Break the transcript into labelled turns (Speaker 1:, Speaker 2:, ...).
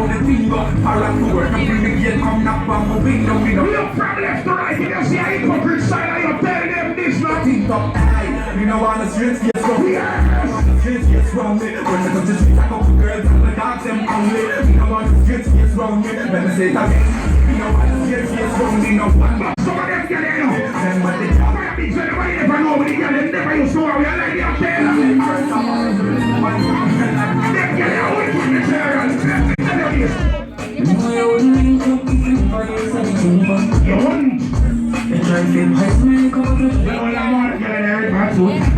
Speaker 1: how the thing go. Para to work, and bring the gate, come knock on my window. Me no look from left to right, you can see a hypocrite side, and you tell them this not think up. You know on the streets, yes, go. On the streets, yes, wrong me. When I come to the streets, I go to girls, and the dogs, them only. You know on the streets, yes, wrong me. When I say it again, you know on the streets, yes, wrong me. No one back. Some of them get it, then what they talk. Nobody never know what they get, they never used to know. We are like the hotel. They get it away from the material. You want? They try to feel high, so they come up with. Well, I'm not getting it,